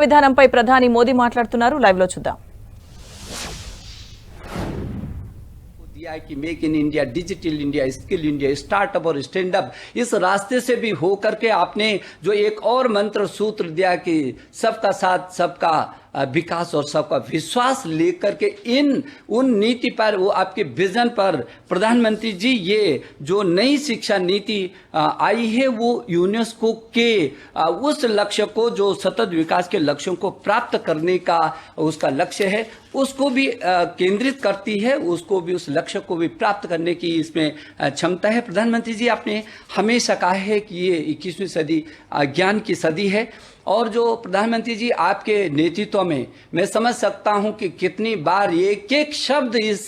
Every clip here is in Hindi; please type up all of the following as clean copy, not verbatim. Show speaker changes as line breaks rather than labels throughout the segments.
విధానంపై ప్రధాని మోదీ మాట్లాడుతున్నారు. లైవ్ లో చూద్దాం.
दिया कि make in India, digital India, skill India, startup और स्टैंड अप, इस रास्ते से भी हो करके आपने जो एक और मंत्र सूत्र दिया कि सबका साथ सबका विकास और सबका विश्वास लेकर के उन नीति पर, वो आपके विजन पर प्रधानमंत्री जी ये जो नई शिक्षा नीति आई है वो यूनेस्को के उस लक्ष्य को, जो सतत विकास के लक्ष्यों को प्राप्त करने का उसका लक्ष्य है, उसको भी केंद्रित करती है, उसको भी, उस लक्ष्य को भी प्राप्त करने की इसमें क्षमता है. प्रधानमंत्री जी आपने हमेशा कहा है कि ये 21वीं सदी ज्ञान की सदी है और जो प्रधानमंत्री जी आपके नेतृत्व में मैं समझ सकता हूं कि कितनी बार एक एक शब्द इस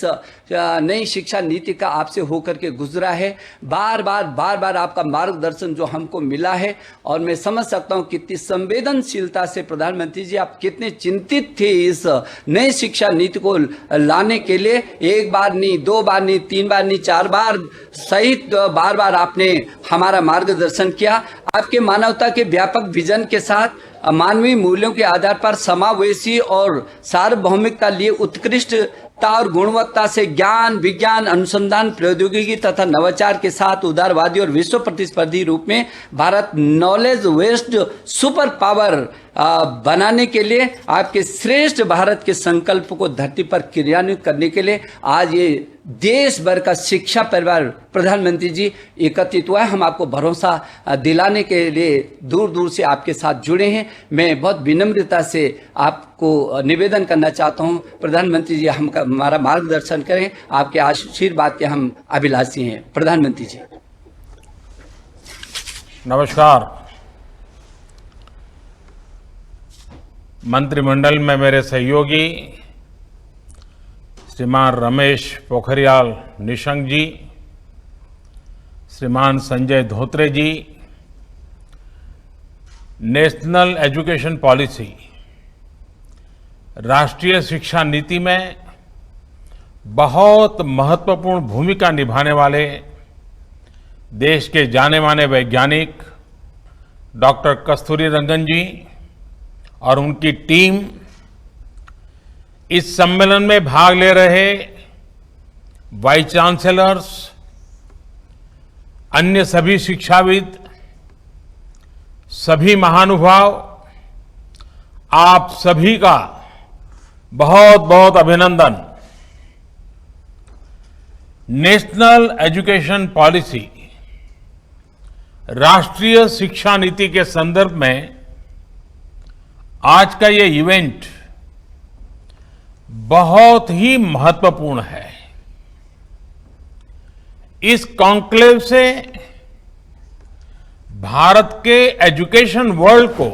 नई शिक्षा नीति का आपसे होकर के गुजरा है. बार बार आपका मार्गदर्शन जो हमको मिला है और मैं समझ सकता हूं कितनी संवेदनशीलता से प्रधानमंत्री जी आप कितने चिंतित थे इस नई शिक्षा नीति को लाने के लिए. एक बार नहीं, दो बार नहीं, तीन बार नहीं, चार बार सहित बार आपने हमारा मार्गदर्शन किया. आपके मानवता के व्यापक विजन के साथ मानवीय मूल्यों के आधार पर समावेशी और सार्वभौमिकता लिए उत्कृष्टता और गुणवत्ता से ज्ञान, विज्ञान, अनुसंधान, प्रौद्योगिकी तथा नवाचार के साथ उदारवादी और विश्व प्रतिस्पर्धी रूप में भारत नॉलेज वेस्ट सुपर पावर बनाने के लिए, आपके श्रेष्ठ भारत के संकल्प को धरती पर क्रियान्वित करने के लिए आज ये देश भर का शिक्षा परिवार प्रधानमंत्री जी एकत्रित हुआ है. हम आपको भरोसा दिलाने के लिए दूर दूर से आपके साथ जुड़े हैं. मैं बहुत विनम्रता से आपको निवेदन करना चाहता हूं, प्रधानमंत्री जी हमारा मार्गदर्शन करें. आपके आशीर्वाद के हम अभिलाषी हैं. प्रधानमंत्री जी
नमस्कार. मंत्रिमंडल में मेरे सहयोगी श्रीमान रमेश पोखरियाल निशंक जी, श्रीमान संजय धोत्रे जी, नेशनल एजुकेशन पॉलिसी, राष्ट्रीय शिक्षा नीति में बहुत महत्वपूर्ण भूमिका निभाने वाले देश के जाने माने वैज्ञानिक डॉक्टर कस्तूरीरंगन जी और उनकी टीम, इस सम्मेलन में भाग ले रहे वाइस चांसलर्स, अन्य सभी शिक्षाविद, सभी महानुभाव, आप सभी का बहुत बहुत अभिनंदन. नेशनल एजुकेशन पॉलिसी, राष्ट्रीय शिक्षा नीति के संदर्भ में आज का ये इवेंट बहुत ही महत्वपूर्ण है. इस कॉन्क्लेव से भारत के एजुकेशन वर्ल्ड को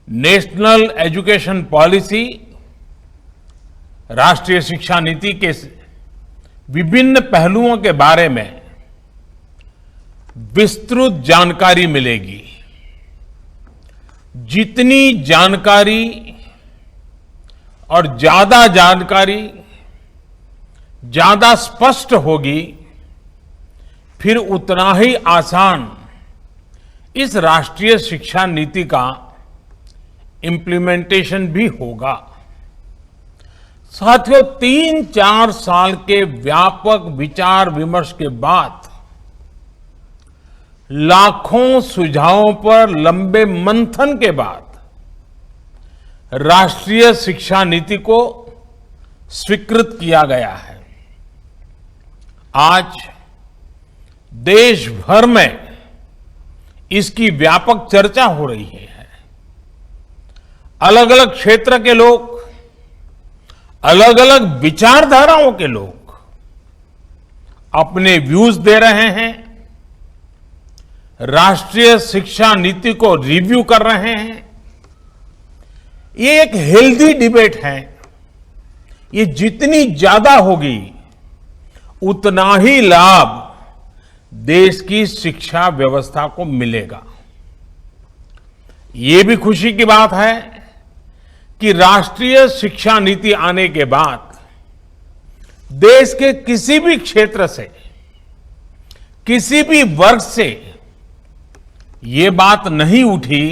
नेशनल एजुकेशन पॉलिसी, राष्ट्रीय शिक्षा नीति के विभिन्न पहलुओं के बारे में विस्तृत जानकारी मिलेगी. जितनी जानकारी और ज्यादा जानकारी ज्यादा स्पष्ट होगी, फिर उतना ही आसान इस राष्ट्रीय शिक्षा नीति का इम्प्लीमेंटेशन भी होगा. साथियों, 3-4 साल के व्यापक विचार विमर्श के बाद, लाखों सुझावों पर लंबे मंथन के बाद राष्ट्रीय शिक्षा नीति को स्वीकृत किया गया है. आज देश भर में इसकी व्यापक चर्चा हो रही है. अलग अलग क्षेत्र के लोग, अलग अलग विचारधाराओं के लोग अपने व्यूज दे रहे हैं, राष्ट्रीय शिक्षा नीति को रिव्यू कर रहे हैं. ये एक हेल्दी डिबेट है. ये जितनी ज्यादा होगी उतना ही लाभ देश की शिक्षा व्यवस्था को मिलेगा. ये भी खुशी की बात है कि राष्ट्रीय शिक्षा नीति आने के बाद देश के किसी भी क्षेत्र से, किसी भी वर्ग से ये बात नहीं उठी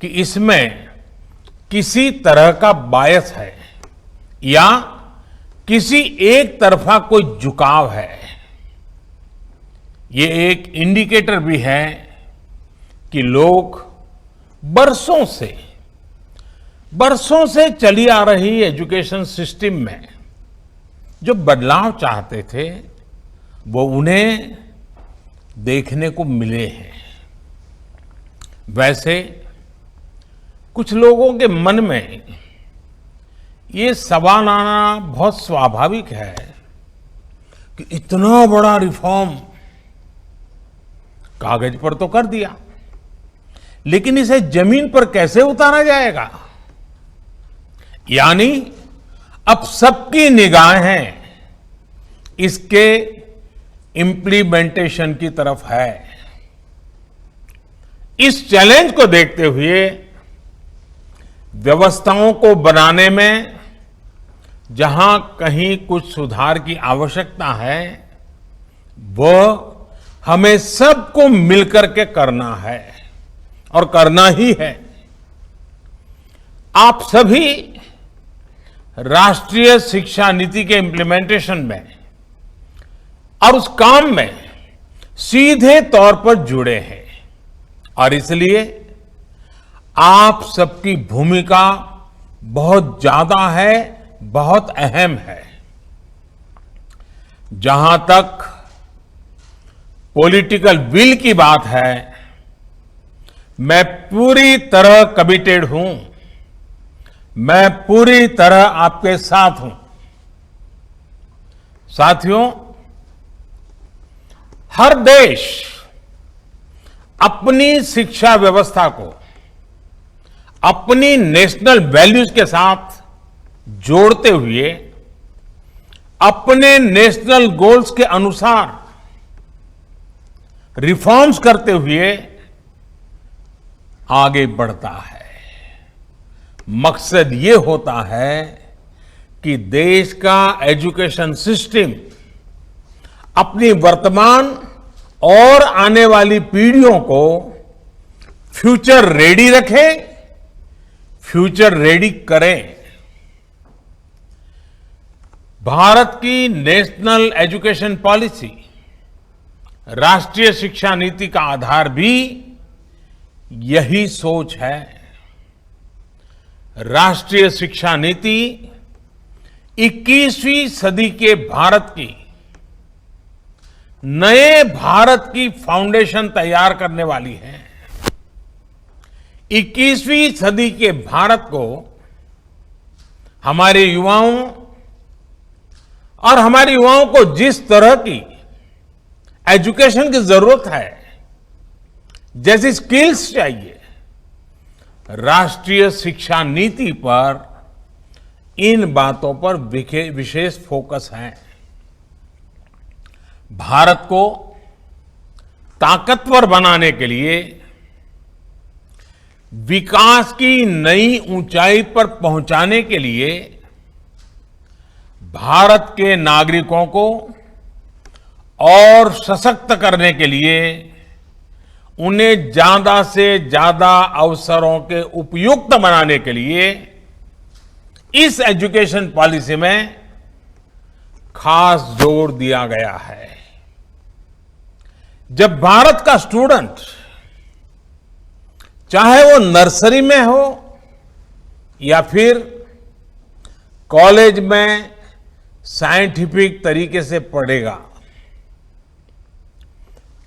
कि इसमें किसी तरह का बायस है या किसी एक तरफा कोई झुकाव है। ये एक इंडिकेटर भी है कि लोग बरसों से चली आ रही एजुकेशन सिस्टम में जो बदलाव चाहते थे वो उन्हें देखने को मिले हैं। वैसे कुछ लोगों के मन में ये सवाल आना बहुत स्वाभाविक है कि इतना बड़ा रिफॉर्म कागज पर तो कर दिया, लेकिन इसे जमीन पर कैसे उतारा जाएगा। यानी अब सबकी निगाहें इसके इम्प्लीमेंटेशन की तरफ है। इस चैलेंज को देखते हुए व्यवस्थाओं को बनाने में जहां कहीं कुछ सुधार की आवश्यकता है, वह हमें सबको मिलकर के करना है और करना ही है। आप सभी राष्ट्रीय शिक्षा नीति के इम्प्लीमेंटेशन में और उस काम में सीधे तौर पर जुड़े हैं और इसलिए आप सबकी भूमिका बहुत ज्यादा है, बहुत अहम है। जहां तक पॉलिटिकल विल की बात है, मैं पूरी तरह कमिटेड हूं, मैं पूरी तरह आपके साथ हूं। साथियों, हर देश अपनी शिक्षा व्यवस्था को अपनी नेशनल वैल्यूज के साथ जोड़ते हुए अपने नेशनल गोल्स के अनुसार रिफॉर्म्स करते हुए आगे बढ़ता है। मकसद ये होता है कि देश का एजुकेशन सिस्टम अपनी वर्तमान और आने वाली पीढ़ियों को फ्यूचर रेडी रखे, फ्यूचर रेडी करें। भारत की नेशनल एजुकेशन पॉलिसी, राष्ट्रीय शिक्षा नीति का आधार भी यही सोच है। राष्ट्रीय शिक्षा नीति 21वीं सदी के भारत की, नए भारत की फाउंडेशन तैयार करने वाली है। 21वीं सदी के भारत को हमारे युवाओं और हमारे युवाओं को जिस तरह की एजुकेशन की जरूरत है, जैसी स्किल्स चाहिए, राष्ट्रीय शिक्षा नीति पर इन बातों पर विशेष फोकस है। भारत को ताकतवर बनाने के लिए, विकास की नई ऊंचाई पर पहुंचाने के लिए भारत के नागरिकों को और सशक्त करने के लिए उन्हें ज्यादा से ज्यादा अवसरों के उपयुक्त बनाने के लिए इस एजुकेशन पॉलिसी में खास जोर दिया गया है। जब भारत का स्टूडेंट, चाहे वो नर्सरी में हो या फिर कॉलेज में साइंटिफिक तरीके से पढ़ेगा,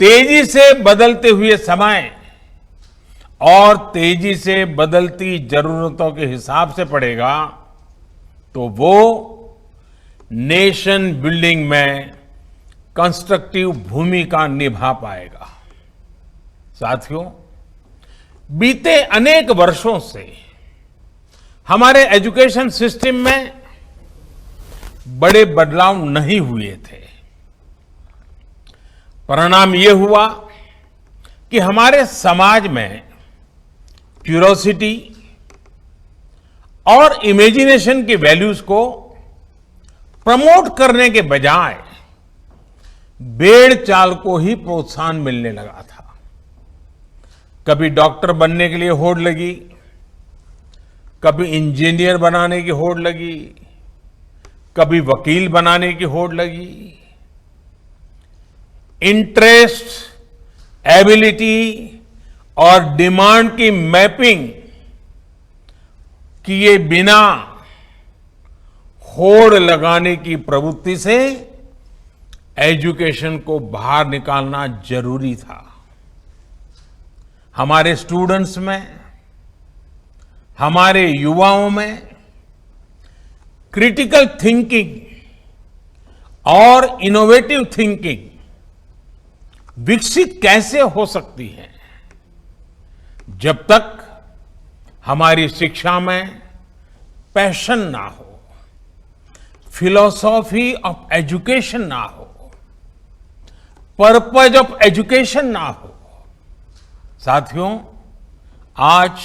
तेजी से बदलते हुए समय और तेजी से बदलती जरूरतों के हिसाब से पढ़ेगा, तो वो नेशन बिल्डिंग में कंस्ट्रक्टिव भूमिका निभा पाएगा। साथियों, बीते अनेक वर्षों से हमारे एजुकेशन सिस्टम में बड़े बदलाव नहीं हुए थे। परिणाम ये हुआ कि हमारे समाज में क्यूरोसिटी और इमेजिनेशन की वैल्यूज को प्रमोट करने के बजाय भेड़ चाल को ही प्रोत्साहन मिलने लगा था। कभी डॉक्टर बनने के लिए होड़ लगी, कभी इंजीनियर बनाने की होड़ लगी, कभी वकील बनाने की होड़ लगी। इंटरेस्ट, एबिलिटी और डिमांड की मैपिंग किए बिना होड़ लगाने की प्रवृत्ति से एजुकेशन को बाहर निकालना जरूरी था। हमारे स्टूडेंट्स में, हमारे युवाओं में क्रिटिकल थिंकिंग और इनोवेटिव थिंकिंग विकसित कैसे हो सकती है जब तक हमारी शिक्षा में पैशन ना हो, फिलॉसॉफी ऑफ एजुकेशन ना हो, पर्पज ऑफ एजुकेशन ना हो। साथियों, आज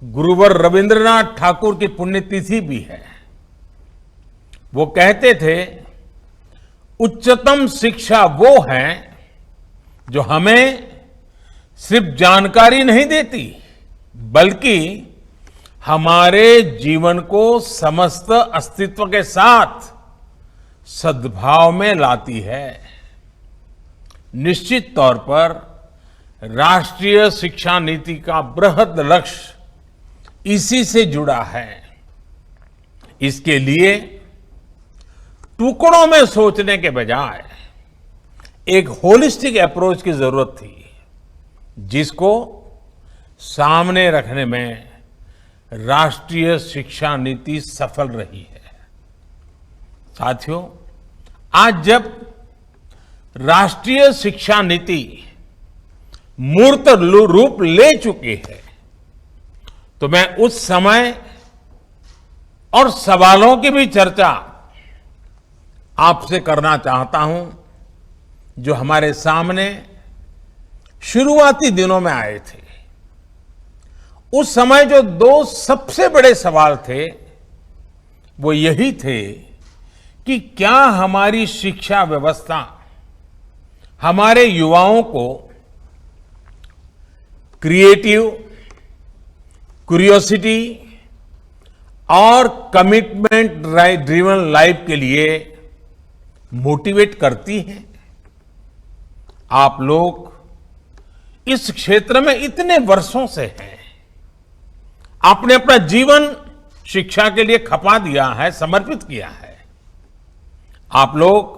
गुरुवर रविंद्रनाथ ठाकुर की पुण्यतिथि भी है। वो कहते थे, उच्चतम शिक्षा वो है जो हमें सिर्फ जानकारी नहीं देती, बल्कि हमारे जीवन को समस्त अस्तित्व के साथ सद्भाव में लाती है। निश्चित तौर पर राष्ट्रीय शिक्षा नीति का बृहद लक्ष्य इसी से जुड़ा है। इसके लिए टुकड़ों में सोचने के बजाय एक होलिस्टिक अप्रोच की जरूरत थी, जिसको सामने रखने में राष्ट्रीय शिक्षा नीति सफल रही है। साथियों, आज जब राष्ट्रीय शिक्षा नीति मूर्त रूप ले चुकी है, तो मैं उस समय और सवालों की भी चर्चा आपसे करना चाहता हूं जो हमारे सामने शुरुआती दिनों में आए थे। उस समय जो दो सबसे बड़े सवाल थे वो यही थे कि क्या हमारी शिक्षा व्यवस्था हमारे युवाओं को क्रिएटिव, क्यूरियोसिटी और कमिटमेंट ड्रिवन लाइफ के लिए मोटिवेट करती है। आप लोग इस क्षेत्र में इतने वर्षों से हैं, आपने अपना जीवन शिक्षा के लिए खपा दिया है, समर्पित किया है। आप लोग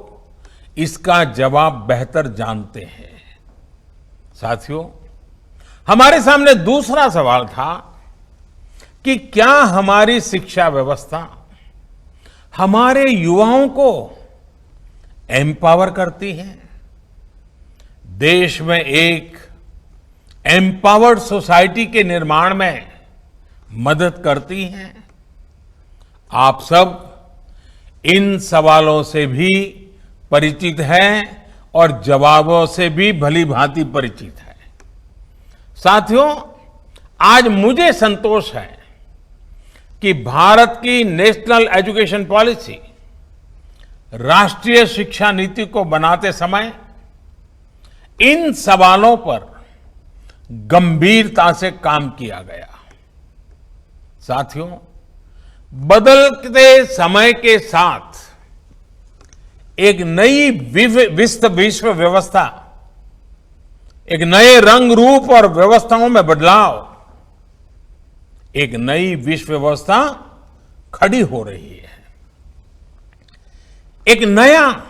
इसका जवाब बेहतर जानते हैं। साथियों, हमारे सामने दूसरा सवाल था कि क्या हमारी शिक्षा व्यवस्था हमारे युवाओं को एम्पावर करती है, देश में एक एम्पावर्ड सोसाइटी के निर्माण में मदद करती है। आप सब इन सवालों से भी परिचित हैं और जवाबों से भी भली भांति परिचित है। साथियों, आज मुझे संतोष है कि भारत की नेशनल एजुकेशन पॉलिसी, राष्ट्रीय शिक्षा नीति को बनाते समय इन सवालों पर गंभीरता से काम किया गया। साथियों, बदलते समय के साथ एक नई विश्व व्यवस्था, एक नए रंग रूप और व्यवस्थाओं में बदलाव, एक नई विश्व व्यवस्था खड़ी हो रही है। एक नया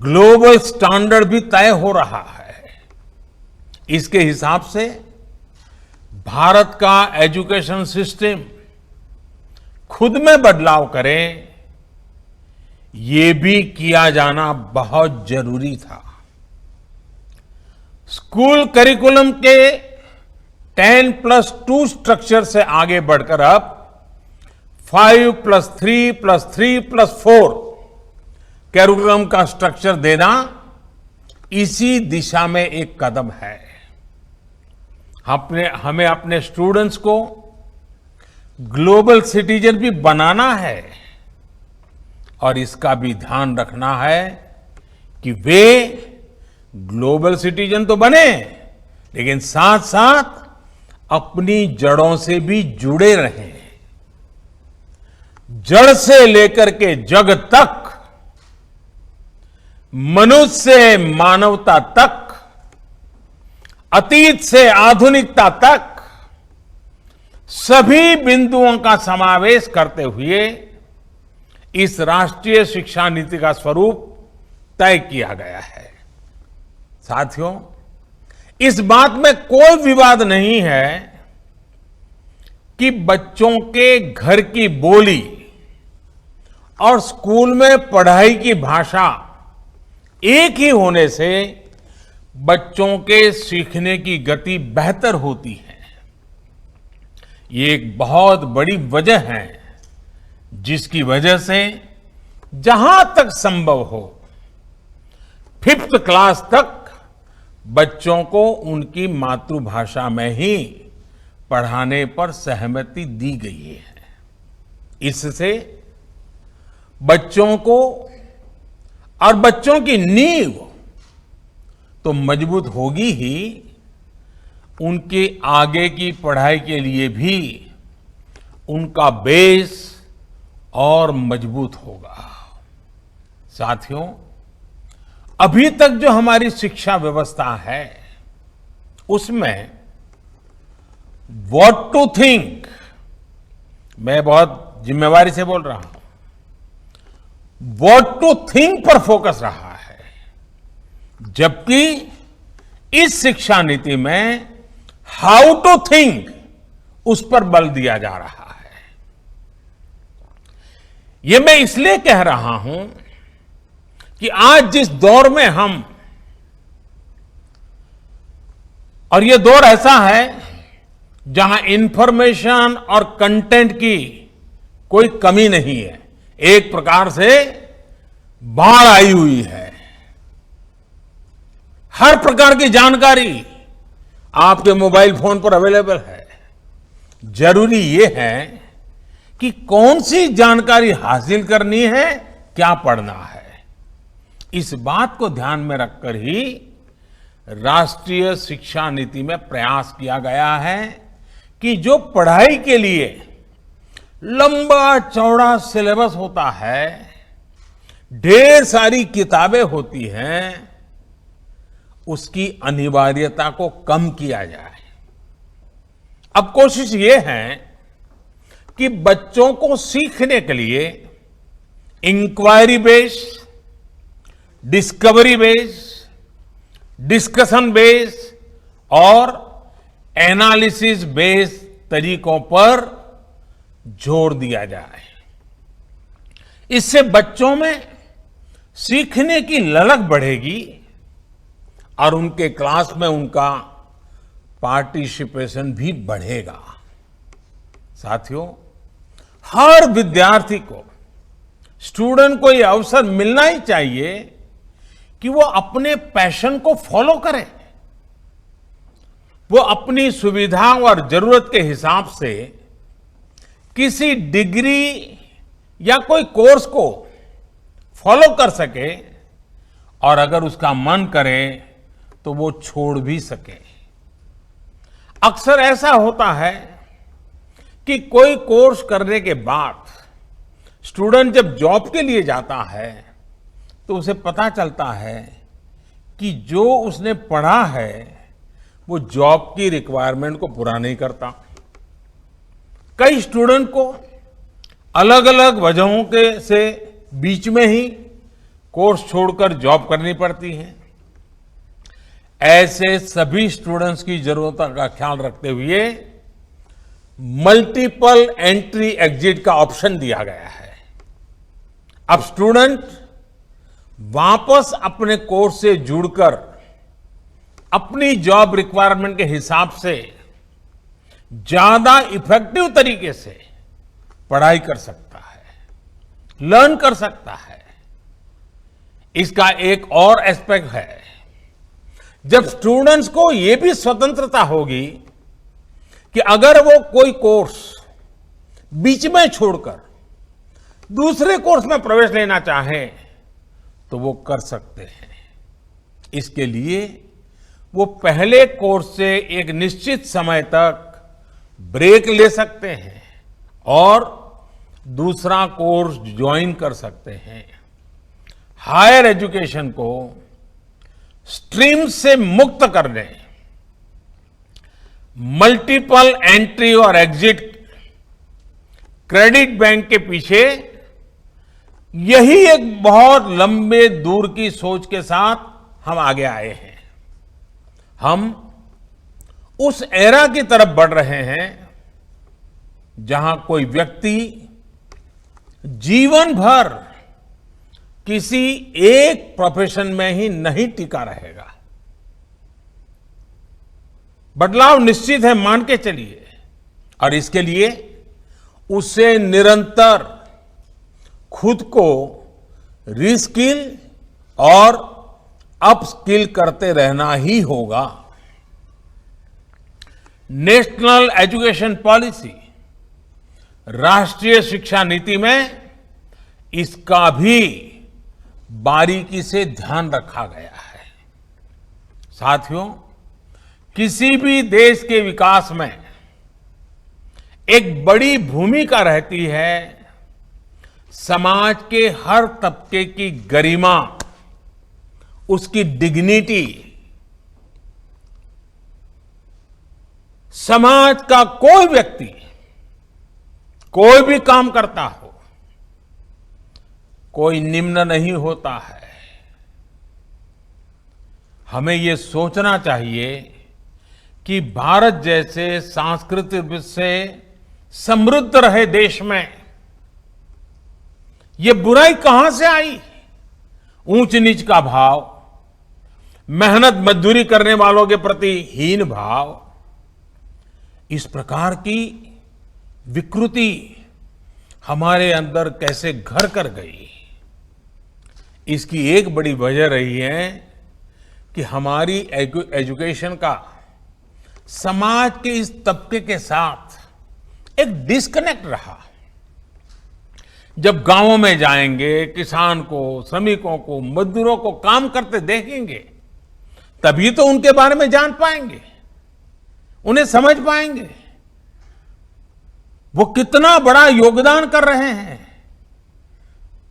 ग्लोबल स्टैंडर्ड भी तय हो रहा है। इसके हिसाब से भारत का एजुकेशन सिस्टम खुद में बदलाव करे, ये भी किया जाना बहुत जरूरी था। स्कूल करिकुलम के 10+2 स्ट्रक्चर से आगे बढ़कर अब 5+3+3+4 करिकुलम का स्ट्रक्चर देना इसी दिशा में एक कदम है। हमें अपने स्टूडेंट्स को ग्लोबल सिटीजन भी बनाना है और इसका भी ध्यान रखना है कि वे ग्लोबल सिटीजन तो बने, लेकिन साथ साथ अपनी जड़ों से भी जुड़े रहें। जड़ से लेकर के जग तक, मनुष्य से मानवता तक, अतीत से आधुनिकता तक सभी बिंदुओं का समावेश करते हुए इस राष्ट्रीय शिक्षा नीति का स्वरूप तय किया गया है। साथियों, इस बात में कोई विवाद नहीं है कि बच्चों के घर की बोली और स्कूल में पढ़ाई की भाषा एक ही होने से बच्चों के सीखने की गति बेहतर होती है। ये एक बहुत बड़ी वजह है जिसकी वजह से जहां तक संभव हो 5th क्लास तक बच्चों को उनकी मातृभाषा में ही पढ़ाने पर सहमति दी गई है। इससे बच्चों को और बच्चों की नींव तो मजबूत होगी ही, उनके आगे की पढ़ाई के लिए भी उनका बेस और मजबूत होगा। साथियों, अभी तक जो हमारी शिक्षा व्यवस्था है उसमें व्हाट टू थिंक, मैं बहुत जिम्मेवारी से बोल रहा हूं, व्हाट टू थिंक पर फोकस रहा है, जबकि इस शिक्षा नीति में हाउ टू थिंक उस पर बल दिया जा रहा है। यह मैं इसलिए कह रहा हूं कि आज जिस दौर में हम, और यह दौर ऐसा है जहां इंफॉर्मेशन और कंटेंट की कोई कमी नहीं है, एक प्रकार से बाढ़ आई हुई है। हर प्रकार की जानकारी आपके मोबाइल फोन पर अवेलेबल है। जरूरी यह है कि कौन सी जानकारी हासिल करनी है, क्या पढ़ना है। इस बात को ध्यान में रखकर ही राष्ट्रीय शिक्षा नीति में प्रयास किया गया है कि जो पढ़ाई के लिए लंबा चौड़ा सिलेबस होता है, ढेर सारी किताबें होती हैं, उसकी अनिवार्यता को कम किया जाए। अब कोशिश ये है कि बच्चों को सीखने के लिए inquiry based, discovery based, discussion based और एनालिसिस बेस्ड तरीकों पर जोर दिया जाए। इससे बच्चों में सीखने की ललक बढ़ेगी और उनके क्लास में उनका पार्टिसिपेशन भी बढ़ेगा। साथियों, हर विद्यार्थी को, स्टूडेंट को यह अवसर मिलना ही चाहिए कि वो अपने पैशन को फॉलो करे। वो अपनी सुविधा और जरूरत के हिसाब से किसी डिग्री या कोई कोर्स को फॉलो कर सके और अगर उसका मन करे तो वो छोड़ भी सके। अक्सर ऐसा होता है कि कोई कोर्स करने के बाद स्टूडेंट जब जॉब के लिए जाता है तो उसे पता चलता है कि जो उसने पढ़ा है वो जॉब की रिक्वायरमेंट को पूरा नहीं करता। कई स्टूडेंट को अलग अलग वजहों के से बीच में ही कोर्स छोड़कर जॉब करनी पड़ती है। ऐसे सभी स्टूडेंट्स की जरूरतों का ख्याल रखते हुए मल्टीपल एंट्री एग्जिट का ऑप्शन दिया गया है। अब स्टूडेंट वापस अपने कोर्स से जुड़कर अपनी जॉब रिक्वायरमेंट के हिसाब से ज्यादा इफेक्टिव तरीके से पढ़ाई कर सकता है, लर्न कर सकता है। इसका एक और एस्पेक्ट है, जब स्टूडेंट्स को यह भी स्वतंत्रता होगी कि अगर वो कोई कोर्स बीच में छोड़कर दूसरे कोर्स में प्रवेश लेना चाहे तो वो कर सकते हैं। इसके लिए वो पहले कोर्स से एक निश्चित समय तक ब्रेक ले सकते हैं और दूसरा कोर्स ज्वाइन कर सकते हैं। हायर एजुकेशन को स्ट्रीम से मुक्त करने, मल्टीपल एंट्री और एग्जिट क्रेडिट बैंक के पीछे यही एक बहुत लंबे दूर की सोच के साथ हम आगे आए हैं। हम उस एरा की तरफ बढ़ रहे हैं जहां कोई व्यक्ति जीवन भर किसी एक प्रोफेशन में ही नहीं टिका रहेगा। बदलाव निश्चित है, मान के चलिए, और इसके लिए उसे निरंतर खुद को रीस्किल और अपस्किल करते रहना ही होगा। नेशनल एजुकेशन पॉलिसी, राष्ट्रीय शिक्षा नीति में इसका भी बारीकी से ध्यान रखा गया है। साथियों, किसी भी देश के विकास में एक बड़ी भूमिका रहती है समाज के हर तबके की गरिमा, उसकी डिग्निटी। समाज का कोई व्यक्ति कोई भी काम करता हो, कोई निम्न नहीं होता है। हमें ये सोचना चाहिए कि भारत जैसे सांस्कृतिक से समृद्ध रहे देश में ये बुराई कहां से आई? ऊंच नीच का भाव, मेहनत मजदूरी करने वालों के प्रति हीन भाव, इस प्रकार की विकृति हमारे अंदर कैसे घर कर गई? इसकी एक बड़ी वजह रही है कि हमारी एजुकेशन का समाज के इस तबके के साथ एक डिस्कनेक्ट रहा। जब गांवों में जाएंगे, किसान को, श्रमिकों को, मजदूरों को काम करते देखेंगे, तभी तो उनके बारे में जान पाएंगे, उन्हें समझ पाएंगे वो कितना बड़ा योगदान कर रहे हैं।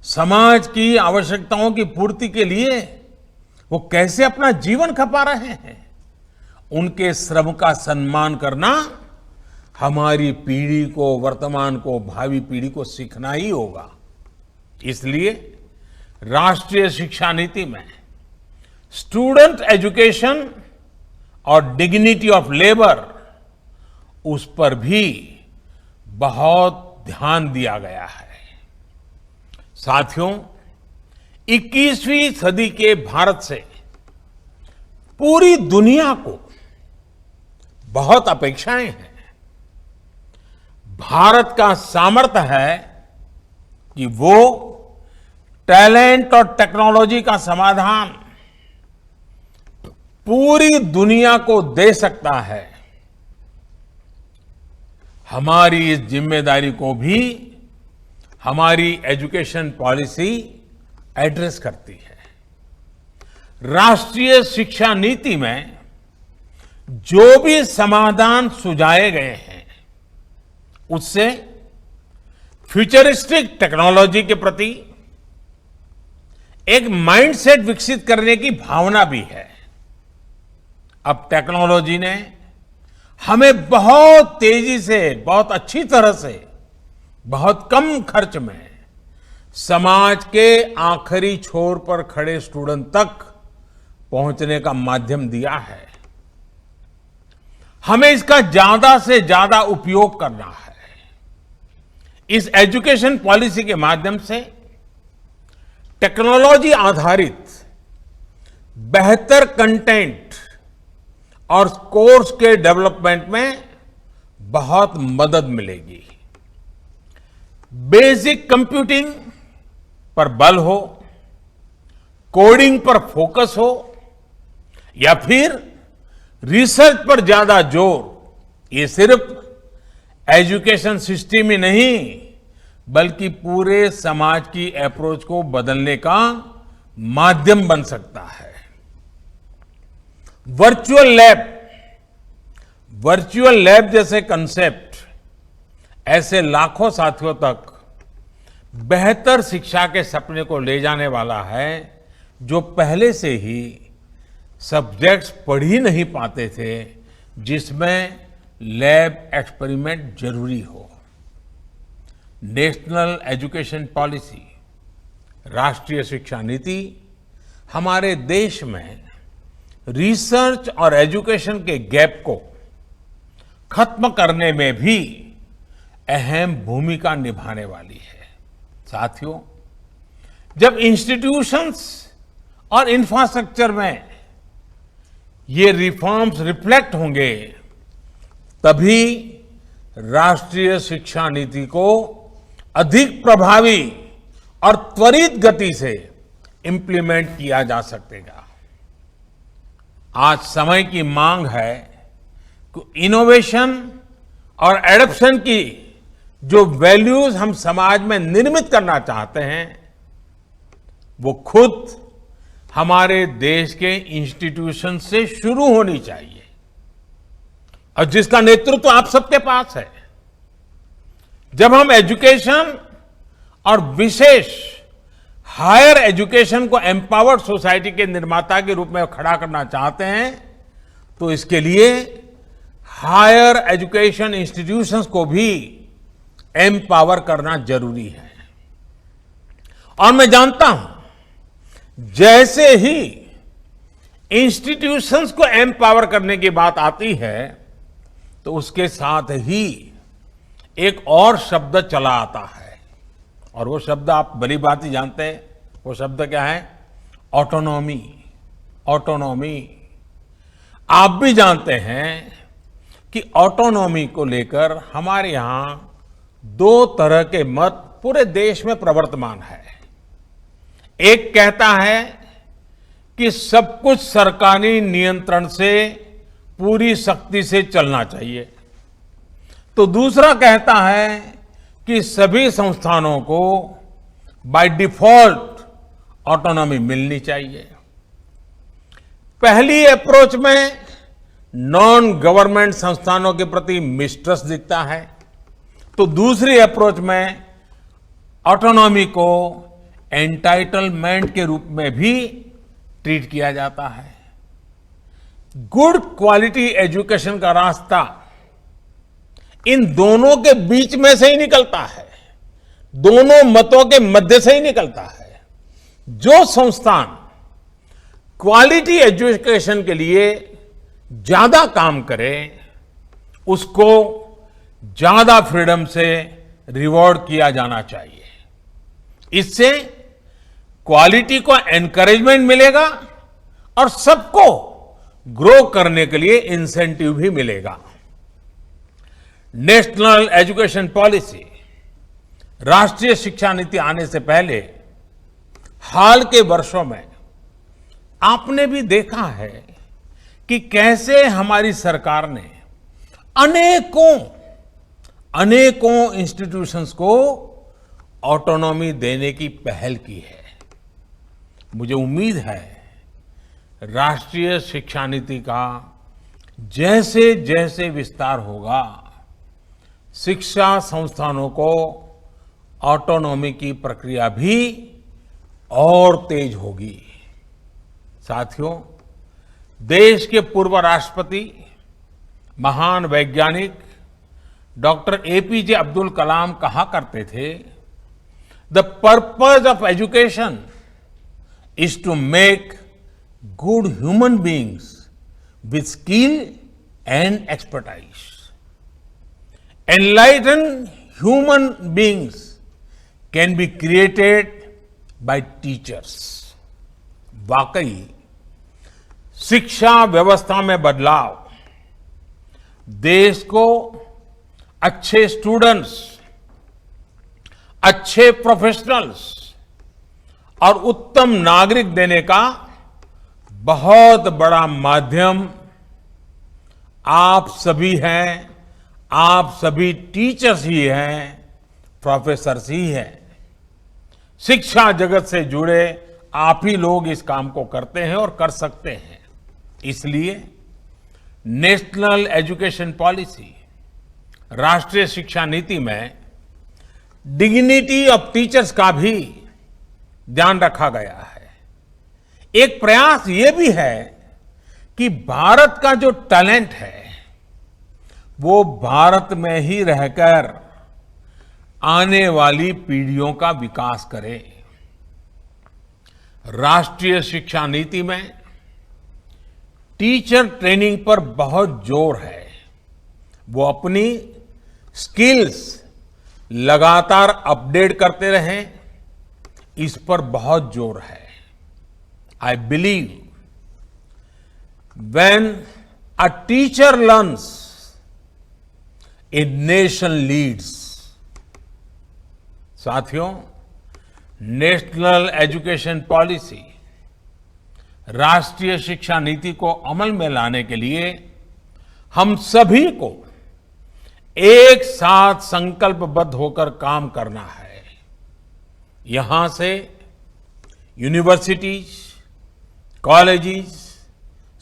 समाज की आवश्यकताओं की पूर्ति के लिए वो कैसे अपना जीवन खपा रहे हैं। उनके श्रम का सम्मान करना हमारी पीढ़ी को, वर्तमान को, भावी पीढ़ी को सीखना ही होगा। इसलिए राष्ट्रीय शिक्षा नीति में स्टूडेंट एजुकेशन और डिग्निटी ऑफ लेबर, उस पर भी बहुत ध्यान दिया गया है। साथियों, 21वीं सदी के भारत से पूरी दुनिया को बहुत अपेक्षाएं हैं। भारत का सामर्थ्य है कि वो टैलेंट और टेक्नोलॉजी का समाधान पूरी दुनिया को दे सकता है। हमारी इस जिम्मेदारी को भी हमारी एजुकेशन पॉलिसी एड्रेस करती है। राष्ट्रीय शिक्षा नीति में जो भी समाधान सुझाए गए हैं, उससे फ्यूचरिस्टिक टेक्नोलॉजी के प्रति एक माइंडसेट विकसित करने की भावना भी है। अब टेक्नोलॉजी ने हमें बहुत तेजी से, बहुत अच्छी तरह से, बहुत कम खर्च में समाज के आखिरी छोर पर खड़े स्टूडेंट तक पहुंचने का माध्यम दिया है। हमें इसका ज्यादा से ज्यादा उपयोग करना है। इस एजुकेशन पॉलिसी के माध्यम से टेक्नोलॉजी आधारित बेहतर कंटेंट और कोर्स के डेवलपमेंट में बहुत मदद मिलेगी। बेसिक कंप्यूटिंग पर बल हो, कोडिंग पर फोकस हो, या फिर रिसर्च पर ज्यादा जोर, ये सिर्फ एजुकेशन सिस्टम ही नहीं बल्कि पूरे समाज की अप्रोच को बदलने का माध्यम बन सकता है। वर्चुअल लैब जैसे कंसेप्ट ऐसे लाखों साथियों तक बेहतर शिक्षा के सपने को ले जाने वाला है, जो पहले से ही सब्जेक्ट्स पढ़ ही नहीं पाते थे, जिसमें लैब एक्सपेरिमेंट जरूरी हो। नेशनल एजुकेशन पॉलिसी, राष्ट्रीय शिक्षा नीति हमारे देश में रिसर्च और एजुकेशन के गैप को खत्म करने में भी अहम भूमिका निभाने वाली है। साथियों, जब इंस्टीट्यूशंस और इंफ्रास्ट्रक्चर में ये रिफॉर्म्स रिफ्लेक्ट होंगे, तभी राष्ट्रीय शिक्षा नीति को अधिक प्रभावी और त्वरित गति से इंप्लीमेंट किया जा सकेगा। आज समय की मांग है कि इनोवेशन और एडॉप्शन की जो वैल्यूज हम समाज में निर्मित करना चाहते हैं, वो खुद हमारे देश के इंस्टीट्यूशन से शुरू होनी चाहिए, और जिसका नेतृत्व आप सबके पास है। जब हम एजुकेशन और विशेष हायर एजुकेशन को एम्पावर्ड सोसाइटी के निर्माता के रूप में खड़ा करना चाहते हैं, तो इसके लिए हायर एजुकेशन इंस्टीट्यूशंस को भी एम्पावर करना जरूरी है। और मैं जानता हूं, जैसे ही इंस्टीट्यूशंस को एम्पावर करने की बात आती है, तो उसके साथ ही एक और शब्द चला आता है, और वो शब्द आप भली बात ही जानते हैं। वो शब्द क्या है? ऑटोनॉमी। ऑटोनॉमी। आप भी जानते हैं कि ऑटोनॉमी को लेकर हमारे यहां दो तरह के मत पूरे देश में प्रवर्तमान है। एक कहता है कि सब कुछ सरकारी नियंत्रण से पूरी सख्ती से चलना चाहिए, तो दूसरा कहता है कि सभी संस्थानों को बाय डिफॉल्ट ऑटोनॉमी मिलनी चाहिए। पहली अप्रोच में नॉन गवर्नमेंट संस्थानों के प्रति मिसट्रस्ट दिखता है, तो दूसरी अप्रोच में ऑटोनॉमी को एंटाइटलमेंट के रूप में भी ट्रीट किया जाता है। गुड क्वालिटी एजुकेशन का रास्ता इन दोनों के बीच में से ही निकलता है, दोनों मतों के मध्य से ही निकलता है। जो संस्थान क्वालिटी एजुकेशन के लिए ज्यादा काम करे, उसको ज्यादा फ्रीडम से रिवॉर्ड किया जाना चाहिए। इससे क्वालिटी को एनकरेजमेंट मिलेगा और सबको ग्रो करने के लिए इंसेंटिव भी मिलेगा। नेशनल एजुकेशन पॉलिसी, राष्ट्रीय शिक्षा नीति आने से पहले हाल के वर्षों में आपने भी देखा है कि कैसे हमारी सरकार ने अनेकों इंस्टीट्यूशंस को ऑटोनॉमी देने की पहल की है। मुझे उम्मीद है राष्ट्रीय शिक्षा नीति का जैसे जैसे विस्तार होगा, शिक्षा संस्थानों को ऑटोनॉमी की प्रक्रिया भी और तेज होगी। साथियों, देश के पूर्व राष्ट्रपति, महान वैज्ञानिक डॉक्टर एपीजे अब्दुल कलाम कहा करते थे, the purpose of education is to make good human beings with skill and expertise. Enlightened human beings can be created by teachers. वाकई शिक्षा व्यवस्था में बदलाव देश को अच्छे स्टूडेंट्स, अच्छे प्रोफेशनल्स और उत्तम नागरिक देने का बहुत बड़ा माध्यम आप सभी हैं। आप सभी टीचर्स ही हैं, प्रोफेसर्स ही हैं। शिक्षा जगत से जुड़े आप ही लोग इस काम को करते हैं और कर सकते हैं। इसलिए नेशनल एजुकेशन पॉलिसी, राष्ट्रीय शिक्षा नीति में डिग्निटी ऑफ टीचर्स का भी ध्यान रखा गया है। एक प्रयास ये भी है कि भारत का जो टैलेंट है वो भारत में ही रहकर आने वाली पीढ़ियों का विकास करे। राष्ट्रीय शिक्षा नीति में टीचर ट्रेनिंग पर बहुत जोर है। वो अपनी स्किल्स लगातार अपडेट करते रहें, इस पर बहुत जोर है। I believe when a teacher learns, a nation leads. साथियों, नेशनल एजुकेशन पॉलिसी, राष्ट्रीय शिक्षा नीति को अमल में लाने के लिए हम सभी को एक साथ संकल्पबद्ध होकर काम करना है। यहां से universities, colleges,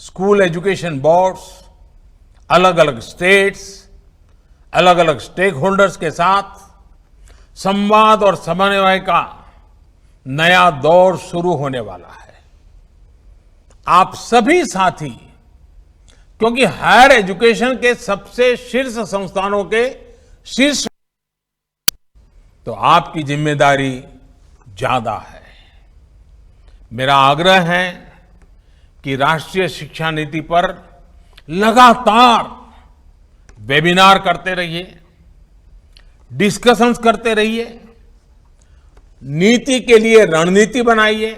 school education boards, अलग अलग स्टेट्स, अलग अलग स्टेक होल्डर्स के साथ संवाद और समन्वय का नया दौर शुरू होने वाला है। आप सभी साथी, क्योंकि हायर एजुकेशन के सबसे शीर्ष संस्थानों के शीर्ष, तो आपकी जिम्मेदारी ज्यादा है। मेरा आग्रह है कि राष्ट्रीय शिक्षा नीति पर लगातार वेबिनार करते रहिए, डिस्कशंस करते रहिए, नीति के लिए रणनीति बनाइए,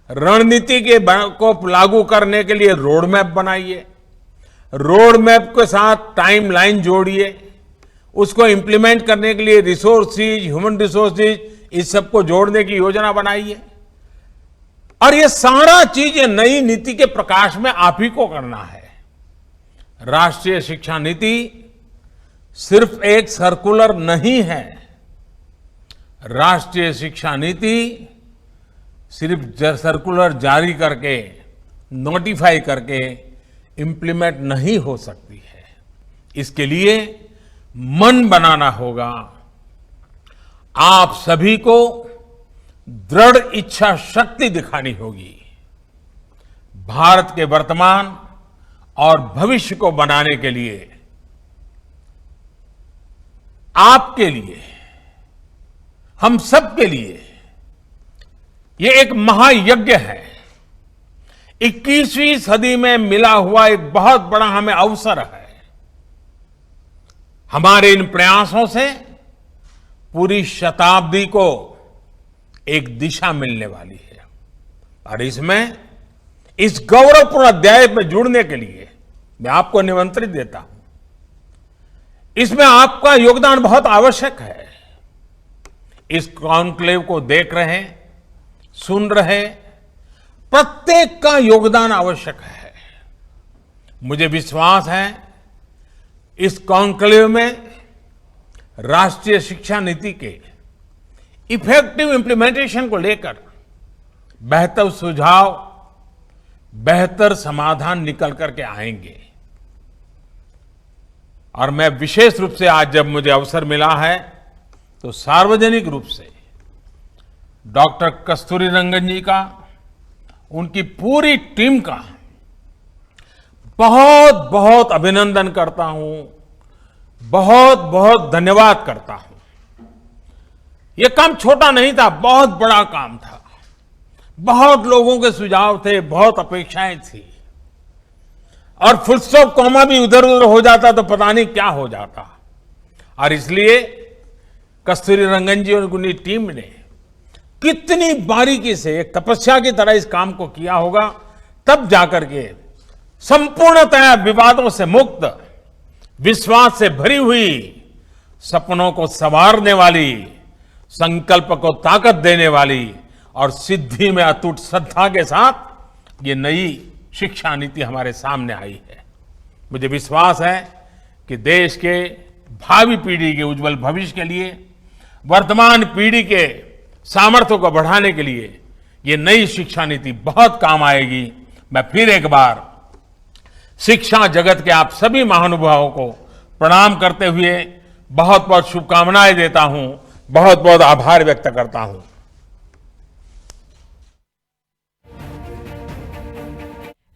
रणनीति को लागू करने के लिए रोड मैप बनाइए, रोड मैप के साथ टाइमलाइन जोड़िए, उसको इंप्लीमेंट करने के लिए रिसोर्सेज, ह्यूमन रिसोर्सेज, इस सबको जोड़ने की योजना बनाइए। और ये सारा चीज ये नई नीति के प्रकाश में आप ही को करना है। राष्ट्रीय शिक्षा नीति सिर्फ एक सर्कुलर नहीं है। राष्ट्रीय शिक्षा नीति सिर्फ सर्कुलर जारी करके, नोटिफाई करके इंप्लीमेंट नहीं हो सकती है। इसके लिए मन बनाना होगा। आप सभी को दृढ़ इच्छा शक्ति दिखानी होगी। भारत के वर्तमान और भविष्य को बनाने के लिए, आपके लिए, हम सब के लिए ये एक महायज्ञ है। 21वीं सदी में मिला हुआ एक बहुत बड़ा हमें अवसर है। हमारे इन प्रयासों से पूरी शताब्दी को एक दिशा मिलने वाली है। और इसमें, इस गौरवपूर्ण अध्याय में जुड़ने के लिए मैं आपको निमंत्रित देता हूं। इसमें आपका योगदान बहुत आवश्यक है। इस कॉन्क्लेव को देख रहे, सुन रहे प्रत्येक का योगदान आवश्यक है। मुझे विश्वास है इस कॉन्क्लेव में राष्ट्रीय शिक्षा नीति के इफेक्टिव इंप्लीमेंटेशन को लेकर बेहतर सुझाव, बेहतर समाधान निकल करके आएंगे। और मैं विशेष रूप से आज जब मुझे अवसर मिला है तो सार्वजनिक रूप से डॉक्टर कस्तूरी रंगन जी का, उनकी पूरी टीम का बहुत बहुत अभिनंदन करता हूं, बहुत बहुत धन्यवाद करता हूं। यह काम छोटा नहीं था, बहुत बड़ा काम था। बहुत लोगों के सुझाव थे, बहुत अपेक्षाएं थी, और फुल स्टॉप कॉमा भी उधर उधर हो जाता तो पता नहीं क्या हो जाता। और इसलिए कस्तूरी रंगन जी और उनकी टीम ने कितनी बारीकी से, एक तपस्या की तरह इस काम को किया होगा, तब जाकर के संपूर्णतया विवादों से मुक्त, विश्वास से भरी हुई, सपनों को संवारने वाली, संकल्प को ताकत देने वाली और सिद्धि में अटूट श्रद्धा के साथ ये नई शिक्षा नीति हमारे सामने आई है। मुझे विश्वास है कि देश के भावी पीढ़ी के उज्जवल भविष्य के लिए, वर्तमान पीढ़ी के सामर्थ्य को बढ़ाने के लिए ये नई शिक्षा नीति बहुत काम आएगी। मैं फिर एक बार शिक्षा जगत के आप सभी महानुभावों को प्रणाम करते हुए बहुत बहुत शुभकामनाएं देता हूं, बहुत बहुत आभार व्यक्त करता हूं।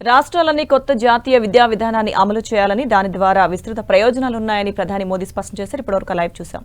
రాష్ట్రాలన్నీ కొత్త జాతీయ విద్యా విధానాన్ని అమలు చేయాలని దాని ద్వారా విస్తృత ప్రయోజనాలున్నాయని ప్రధాని మోదీ స్పష్టం చేశారు. ఇప్పటివరకు లైవ్ చూసాం.